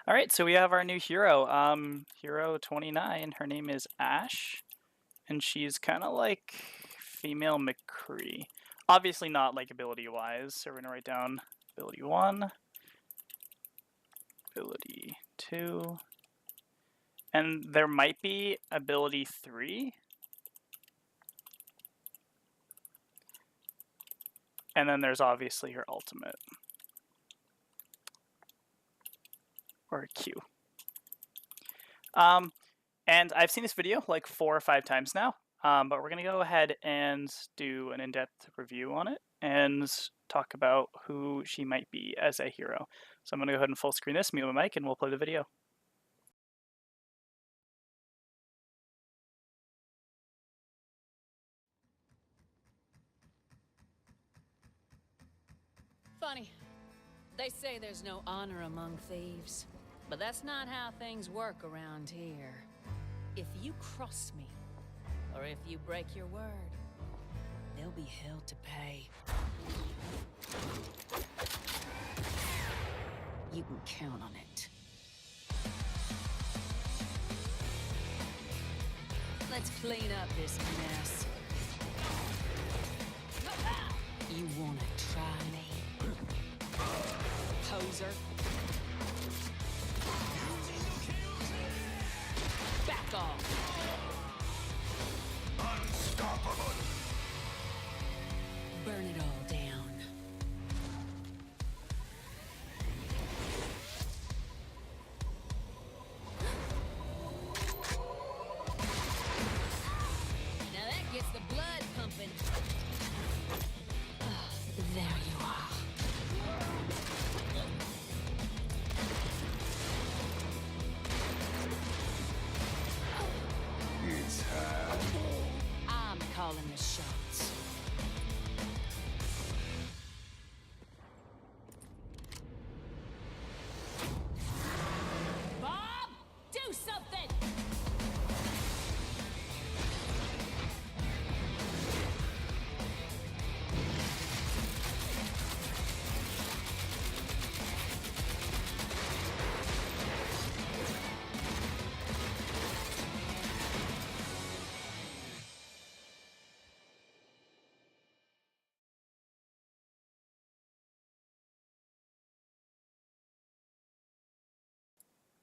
All right, so we have our new hero, hero 29. Her name is Ashe, and she's kind of like female McCree. Obviously not like ability-wise, so we're gonna write down ability 1, ability 2, and there might be ability 3. And then there's obviously her ultimate. Or Q. And I've seen this video like 4 or 5 times now, but we're going to go ahead and do an in-depth review on it and talk about who she might be as a hero. So I'm going to go ahead and full screen this, mute my mic, and we'll play the video. Funny. They say there's no honor among thieves, but that's not how things work around here. If you cross me, or if you break your word, there'll be hell to pay. You can count on it. Let's clean up this mess. You wanna try me? Poser. Back off. Unstoppable. Burn it all down. Now that gets the blood pumping. There you are. It's her. I'm calling the shots. Bob, do something!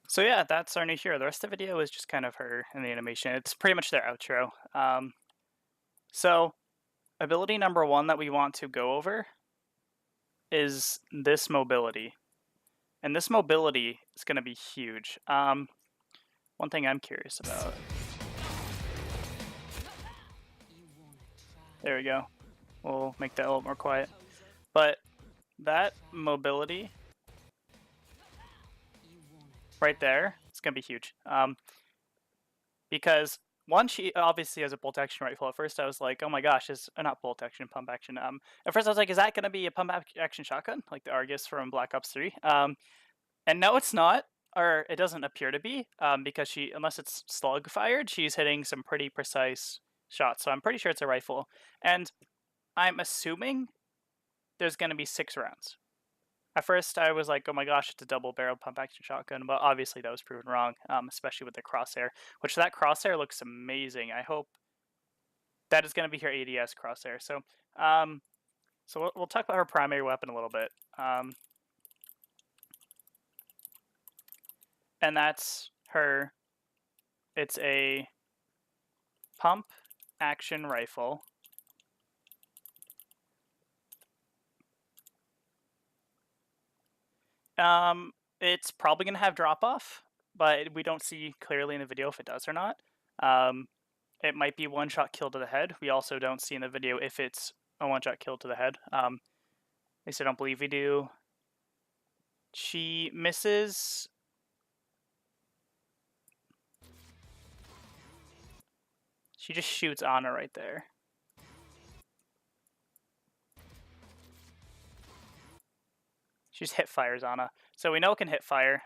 So yeah, that's our new hero. The rest of the video is just kind of her in the animation. It's pretty much their outro. So ability number 1 that we want to go over is this mobility. And this mobility is going to be huge. One thing I'm curious about. There we go. We'll make that a little more quiet. But that mobility right there, it's going to be huge. Because one, she obviously has a bolt action rifle. At first I was like, oh my gosh, is not bolt action, pump action. At first I was like, is that going to be a pump action shotgun? Like the Argus from Black Ops 3? And no, it's not. Or it doesn't appear to be, because she, unless it's slug fired, she's hitting some pretty precise shots. So I'm pretty sure it's a rifle. And I'm assuming there's going to be 6 rounds. At first, I was like, oh my gosh, it's a double-barreled pump-action shotgun, but obviously that was proven wrong, especially with the crosshair, which that crosshair looks amazing. I hope that is going to be her ADS crosshair. So we'll talk about her primary weapon a little bit. And that's her. It's a pump-action rifle. It's probably going to have drop-off, but we don't see clearly in the video if it does or not. It might be one-shot kill to the head. We also don't see in the video if it's a one-shot kill to the head. At least I don't believe we do. She misses. She just shoots Anna right there. She just hit fires Anna. So we know it can hit fire.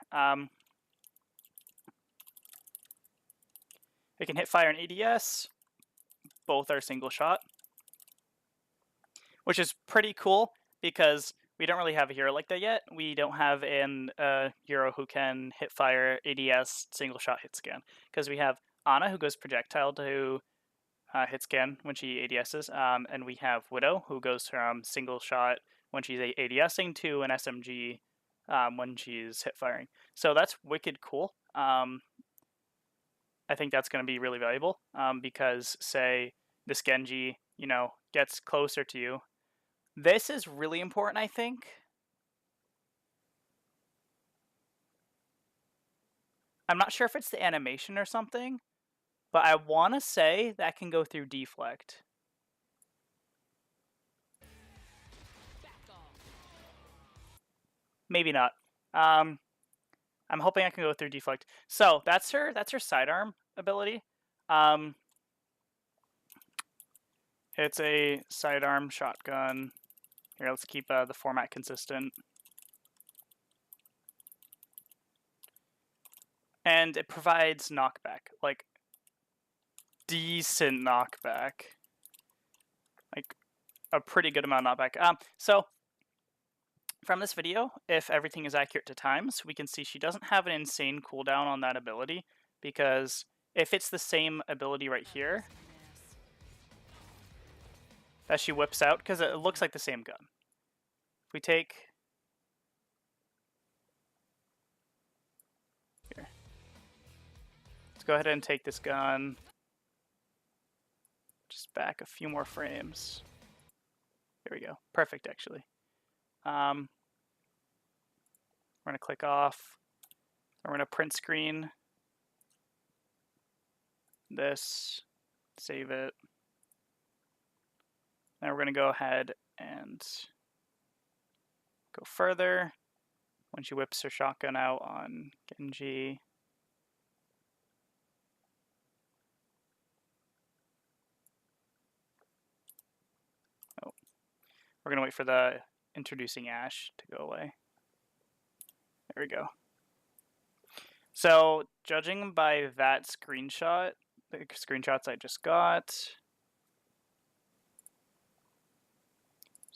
It can hit fire and ADS. Both are single shot. Which is pretty cool because we don't really have a hero like that yet. We don't have an hero who can hit fire, ADS, single shot hit scan, because we have Ana who goes projectile to hit scan when she ADSs, and we have Widow who goes from single shot when she's ADSing to an SMG when she's hit firing. So that's wicked cool. I think that's going to be really valuable because, say, this Genji, gets closer to you. This is really important, I think. I'm not sure if it's the animation or something, but I want to say that can go through deflect. Maybe not. I'm hoping I can go through deflect. So that's her sidearm ability. It's a sidearm shotgun. Here, let's keep the format consistent. And it provides knockback, like decent knockback, like a pretty good amount of knockback. So from this video, if everything is accurate to times, we can see she doesn't have an insane cooldown on that ability, because if it's the same ability right here that she whips out, because it looks like the same gun. If we take here, let's go ahead and take this gun. Just back a few more frames. There we go. Perfect, actually. We're going to click off. We're going to print screen this, save it. Now we're going to go ahead and go further. When she whips her shotgun out on Genji. Oh, we're going to wait for the introducing Ashe to go away. There we go. So, judging by that screenshot, the screenshots I just got, just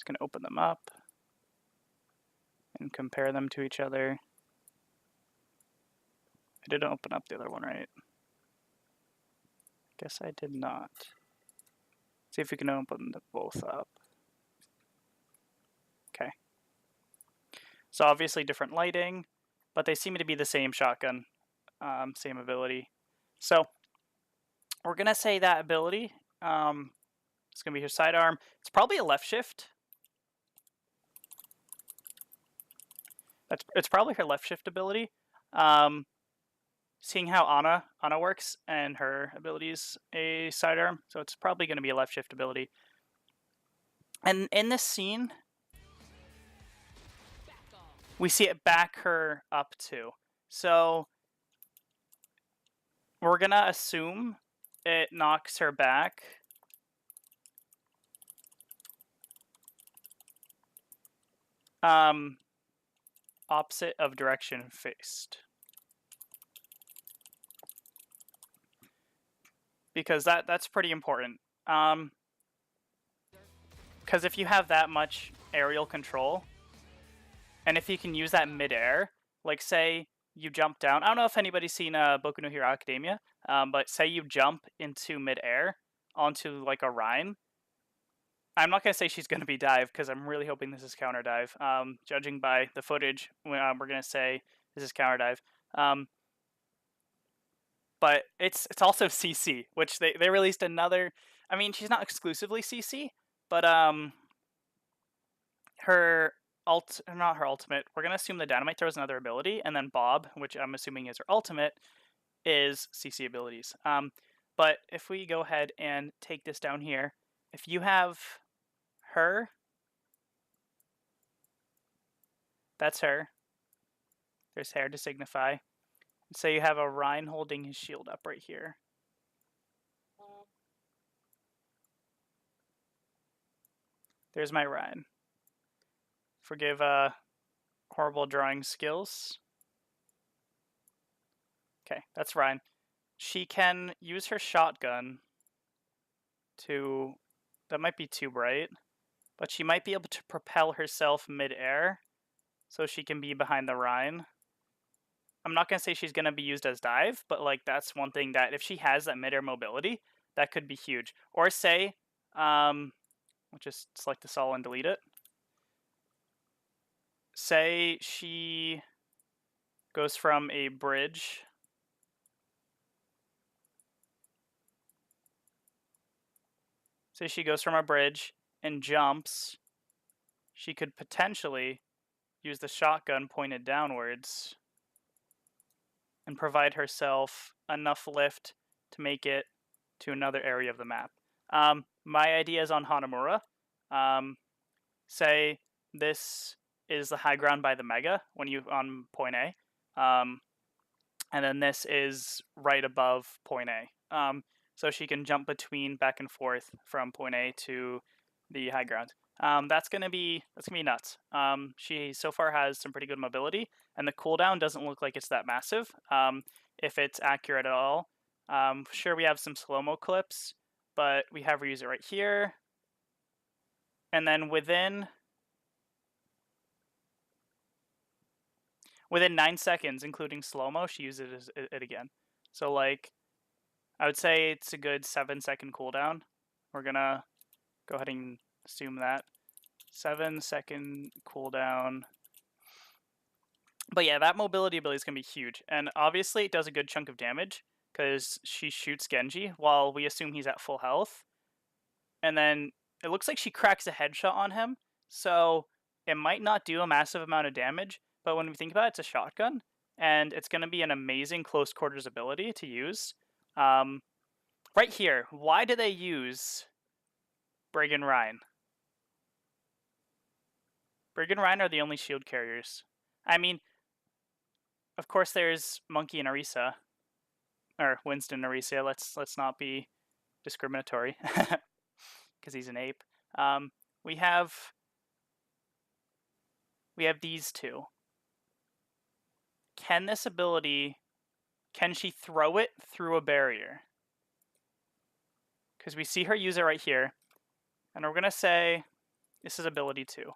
going to open them up and compare them to each other. I didn't open up the other one, right? Guess I did not. See if we can open them both up. Okay. So obviously different lighting, but they seem to be the same shotgun, same ability. So we're gonna say that ability, it's gonna be her sidearm. It's probably a left shift. It's probably her left shift ability. Seeing how Ana works and her abilities a sidearm, so it's probably gonna be a left shift ability. And in this scene, we see it back her up too. So we're gonna assume it knocks her back. Opposite of direction faced. Because that's pretty important. Because if you have that much aerial control, and if you can use that midair, like say you jump down. I don't know if anybody's seen Boku no Hero Academia, but say you jump into midair onto like a Rhine. I'm not going to say she's going to be dive because I'm really hoping this is counter dive. Judging by the footage, we're going to say this is counter dive. But it's also CC, which they released another. I mean, she's not exclusively CC, but her not her ultimate. We're gonna assume the dynamite throws another ability, and then Bob, which I'm assuming is her ultimate, is CC abilities. But if we go ahead and take this down here, if you have her, that's her. There's hair to signify. Say you have a Rhine holding his shield up right here. There's my Rhine. Forgive horrible drawing skills. Okay, that's Rhine. She can use her shotgun to... That might be too bright, but she might be able to propel herself mid-air so she can be behind the Rhine. I'm not going to say she's going to be used as dive, but like that's one thing that if she has that mid-air mobility, that could be huge. Or say, we'll just select this all and delete it. Say she goes from a bridge. Say she goes from a bridge and jumps. She could potentially use the shotgun pointed downwards and provide herself enough lift to make it to another area of the map. My idea is on Hanamura. Say this is the high ground by the Mega when you on point A, and then this is right above point A. So she can jump between back and forth from point A to the high ground. That's gonna be nuts. She so far has some pretty good mobility, and the cooldown doesn't look like it's that massive. If it's accurate at all, sure we have some slow-mo clips, but we have her use it right here, and then within 9 seconds, including slow-mo, she uses it again. So like, I would say it's a good 7-second cooldown. We're gonna go ahead and assume that 7-second cooldown. But yeah, that mobility ability is gonna be huge, and obviously it does a good chunk of damage because she shoots Genji while we assume he's at full health, and then it looks like she cracks a headshot on him. So it might not do a massive amount of damage, but when we think about it, it's a shotgun, and it's going to be an amazing close quarters ability to use. Right here, why do they use Brig and Rhine? Brig and Rhine are the only shield carriers. I mean, of course there's Monkey and Orisa, or Winston and Orisa. Let's not be discriminatory, because he's an ape. We have these two. Can this ability, can she throw it through a barrier? Because we see her use it right here, and we're gonna say this is ability 2.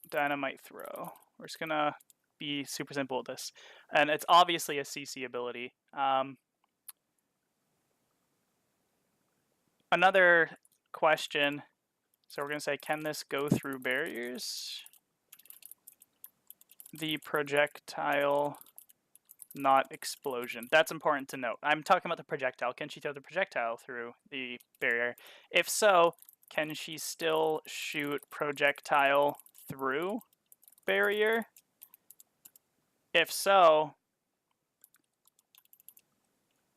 Dynamite throw. We're just gonna be super simple with this, and it's obviously a CC ability. Another question. So we're gonna say, can this go through barriers? The projectile, not explosion. That's important to note. I'm talking about the projectile. Can she throw the projectile through the barrier? If so, can she still shoot projectile through barrier? If so,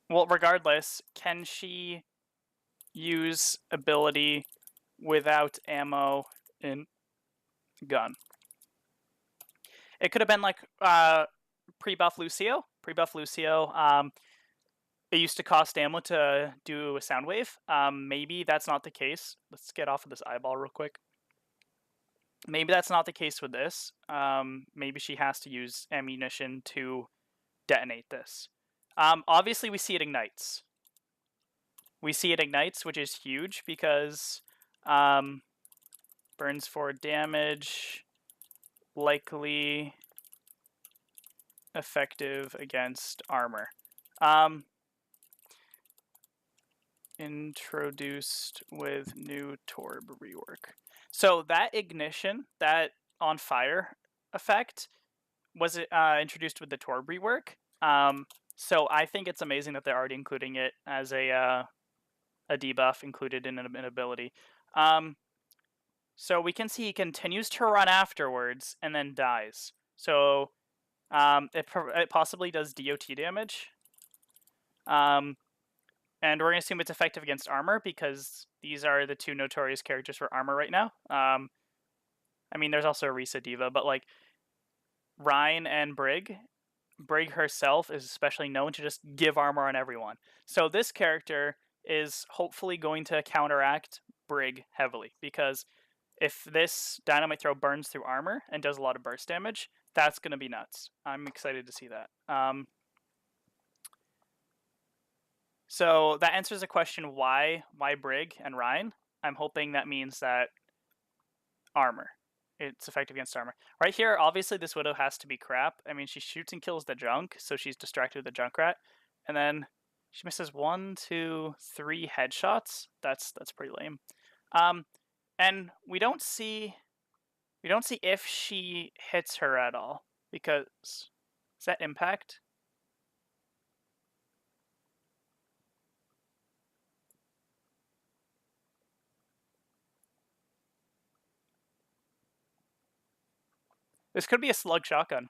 well, regardless, can she use ability without ammo in gun? It could have been like pre-buff Lucio. Pre-buff Lucio, it used to cost ammo to do a sound wave. Maybe that's not the case. Let's get off of this eyeball real quick. Maybe that's not the case with this. Maybe she has to use ammunition to detonate this. Obviously, we see it ignites. Which is huge because burns 4 damage, likely effective against armor. Introduced with new Torb rework. So that ignition, that on fire effect, was introduced with the Torb rework. So I think it's amazing that they're already including it as a debuff included in an ability. So we can see he continues to run afterwards and then dies. So it possibly does DOT damage. And we're going to assume it's effective against armor because these are the 2 notorious characters for armor right now. I mean, there's also Orisa Diva, but like Rhine and Brig herself is especially known to just give armor on everyone. So this character is hopefully going to counteract Brig heavily because if this dynamite throw burns through armor and does a lot of burst damage, that's going to be nuts. I'm excited to see that. So that answers the question why Brig and Ryan. I'm hoping that means that armor. It's effective against armor. Right here, obviously this Widow has to be crap. I mean, she shoots and kills the junk, so she's distracted with the Junkrat. And then she misses 1, 2, 3 headshots. That's pretty lame. And we don't see if she hits her at all, because is that impact? This could be a slug shotgun.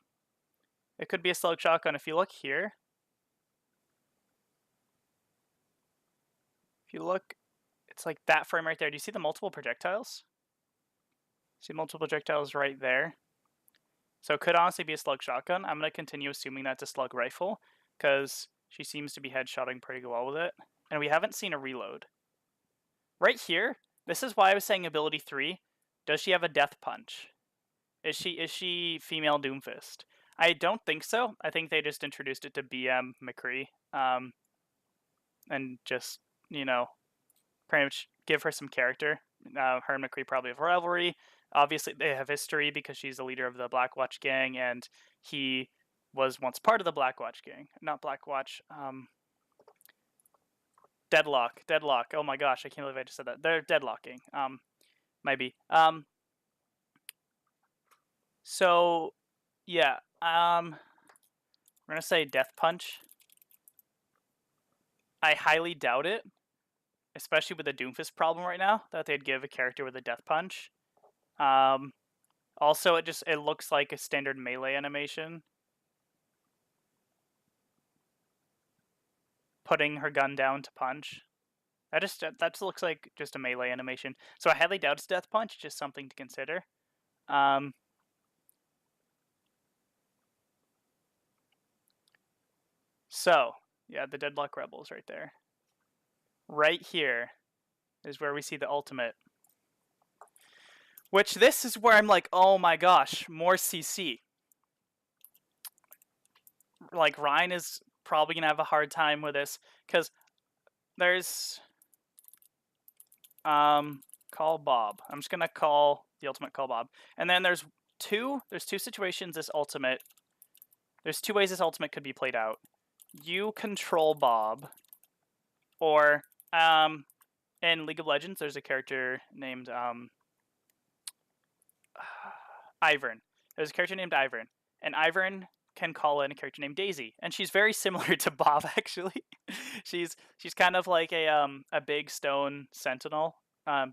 It could be a slug shotgun. If you look here, if you look, it's like that frame right there. Do you see the multiple projectiles? See multiple projectiles right there. So it could honestly be a slug shotgun. I'm going to continue assuming that's a slug rifle, because she seems to be headshotting pretty well with it. And we haven't seen a reload. Right here, this is why I was saying ability 3. Does she have a death punch? Is she female Doomfist? I don't think so. I think they just introduced it to BM McCree, and just, you know, pretty much give her some character. Her and McCree probably have a rivalry. Obviously, they have history because she's the leader of the Blackwatch gang, and he was once part of the Blackwatch gang. Not Blackwatch. Deadlock. Oh my gosh, I can't believe I just said that. They're deadlocking. Maybe. So, yeah. We're gonna say Death Punch. I highly doubt it, especially with the Doomfist problem right now, that they'd give a character with a Death Punch. Also, it looks like a standard melee animation. Putting her gun down to punch. That just looks like just a melee animation. So I highly doubt it's Death Punch, just something to consider. So, yeah, the Deadlock Rebels right there. Right here is where we see the ultimate. Which this is where I'm like, oh my gosh, more CC. Like, Ryan is probably going to have a hard time with this, because there's call Bob. I'm just going to call the ultimate call Bob. And then there's two situations this ultimate. There's 2 ways this ultimate could be played out. You control Bob, or in League of Legends there's a character named Ivern. There's a character named Ivern, and Ivern can call in a character named Daisy, and she's very similar to Bob actually. she's kind of like a big stone sentinel,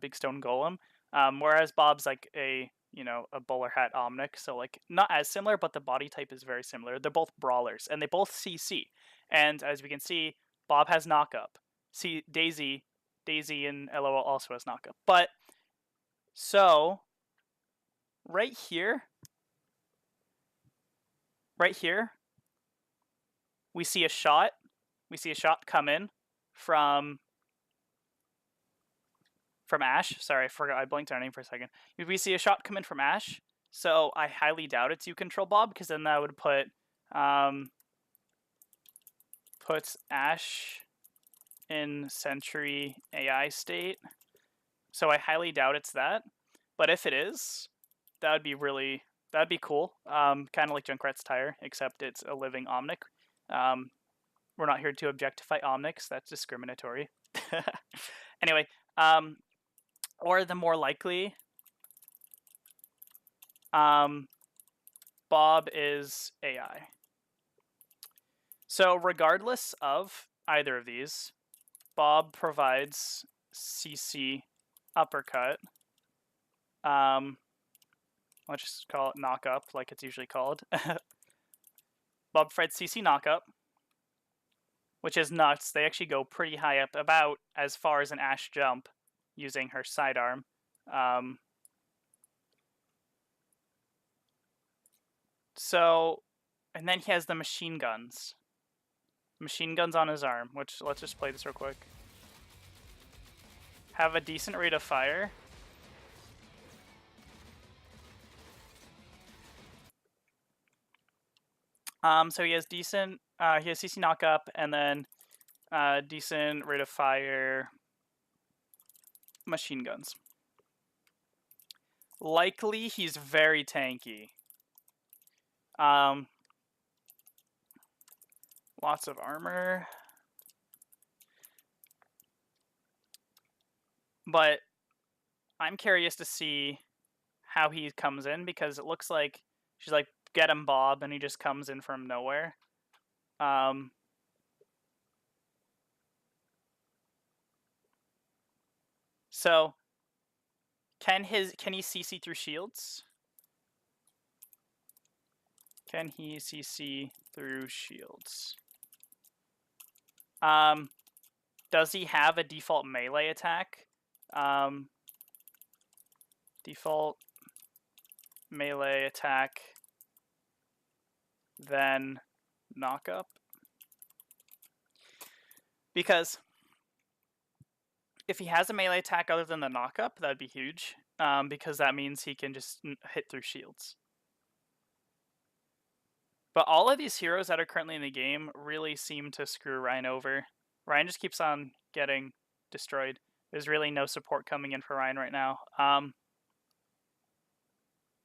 big stone golem, whereas Bob's like a bowler hat omnic, so like not as similar, but the body type is very similar. They're both brawlers, and they both CC, and as we can see, Bob has knockup. See, Daisy and LOL also has knockup. But so right here, we see a shot. We see a shot come in from Ashe. Sorry, I forgot. I blanked on her name for a second. We see a shot come in from Ashe. So I highly doubt it's you control Bob, because then that would put puts Ashe in Sentry AI state. So I highly doubt it's that. But if it is, that'd be cool. Kind of like Junkrat's tire, except it's a living Omnic. We're not here to objectify Omnics. That's discriminatory. Anyway, or the more likely, Bob is AI. So regardless of either of these, Bob provides CC uppercut. Let's just call it knock up, like it's usually called. Bob provides CC knock up, which is nuts. They actually go pretty high up, about as far as an Ashe jump, using her sidearm. So, and then he has the machine guns. Machine guns on his arm, which, let's just play this real quick. Have a decent rate of fire. So he has decent, he has CC knockup, and then decent rate of fire, machine guns. Likely he's very tanky. Lots of armor. But I'm curious to see how he comes in, because it looks like she's like, get him, Bob, and he just comes in from nowhere. So can he CC through shields? Can he CC through shields? Does he have a default melee attack? Default melee attack, then knock up. Because if he has a melee attack other than the knock up, that'd be huge. Because that means he can just hit through shields. But all of these heroes that are currently in the game really seem to screw Ryan over. Ryan just keeps on getting destroyed. There's really no support coming in for Ryan right now.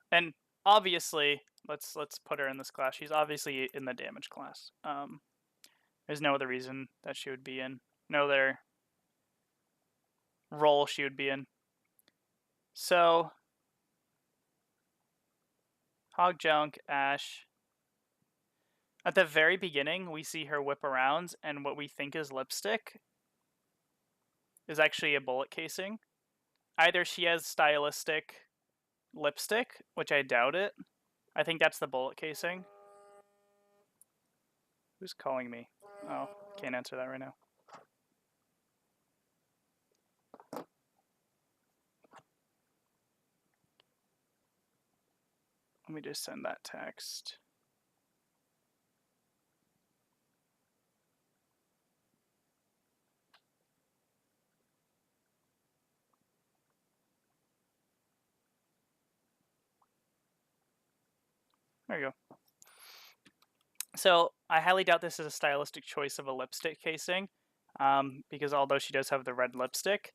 And obviously, let's put her in this class. She's obviously in the damage class. There's no other reason that she would be in. No other role she would be in. So, Hog Junk, Ashe. At the very beginning, we see her whip around, and what we think is lipstick is actually a bullet casing. Either she has stylistic lipstick, which I doubt it. I think that's the bullet casing. Who's calling me? Oh, can't answer that right now. Let me just send that text. There you go. So I highly doubt this is a stylistic choice of a lipstick casing, because although she does have the red lipstick,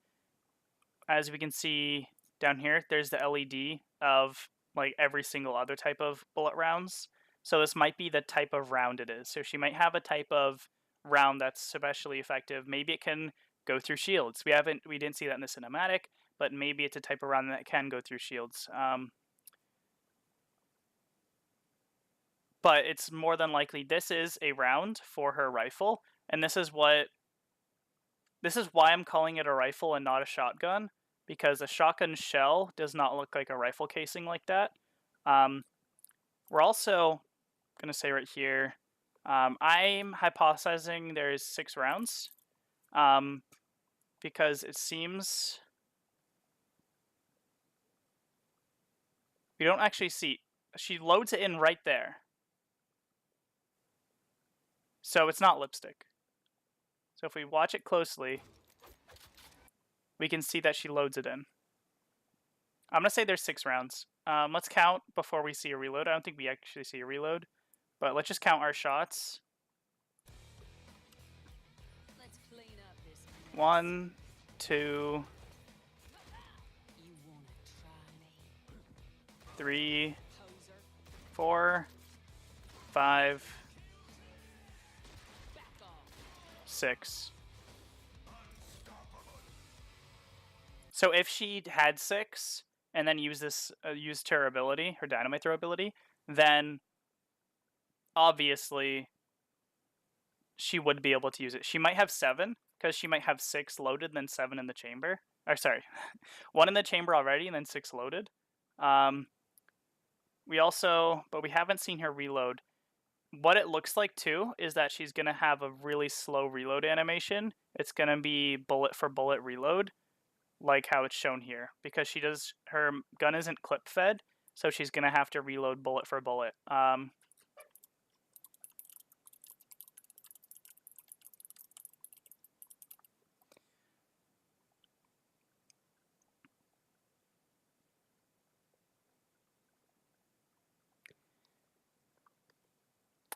as we can see down here, there's the LED of like every single other type of bullet rounds. So this might be the type of round it is. So she might have a type of round that's especially effective. Maybe it can go through shields. We didn't see that in the cinematic, but maybe it's a type of round that can go through shields. But it's more than likely this is a round for her rifle, and this is why I'm calling it a rifle and not a shotgun, because a shotgun shell does not look like a rifle casing like that. We're also gonna say right here, I'm hypothesizing there's 6 rounds, because it seems we don't actually see. She loads it in right there. So it's not lipstick. So if we watch it closely, we can see that she loads it in. I'm going to say there's 6 rounds. Let's count before we see a reload. I don't think we actually see a reload, but let's just count our shots. Let's clean up this mess. 1, 2, You wanna try me, 3, poser? 4, 5, Back off. 6. So if she had 6 and then used her ability, her dynamite throw ability, then obviously she would be able to use it. She might have 7, because she might have 6 loaded and then 7 in the chamber. Or sorry, 1 in the chamber already and then 6 loaded. But we haven't seen her reload. What it looks like too is that she's gonna have a really slow reload animation. It's gonna be bullet for bullet reload, like how it's shown here, because her gun isn't clip fed, so she's gonna have to reload bullet for bullet.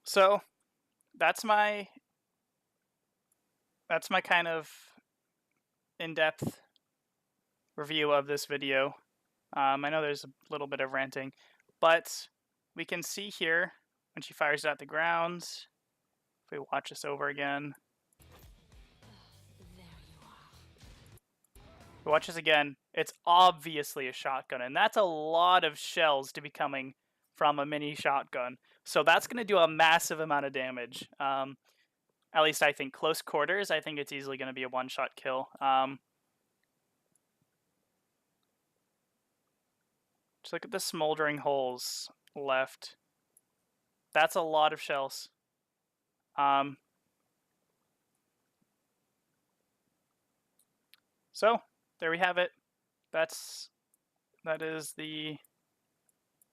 So that's my that's my kind of in-depth review of this video. I know there's a little bit of ranting, but we can see here when she fires it at the ground. If we watch this over again, There you are. we watch this again. It's obviously a shotgun, and that's a lot of shells to be coming from a mini shotgun. So that's going to do a massive amount of damage. At least I think close quarters. I think it's easily going to be a one-shot kill. Just look at the smoldering holes left. That's a lot of shells. So there we have it. That is the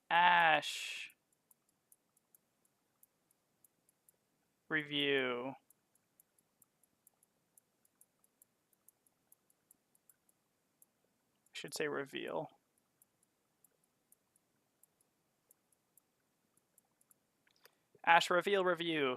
Ashe review. I should say reveal. Ashe reveal review.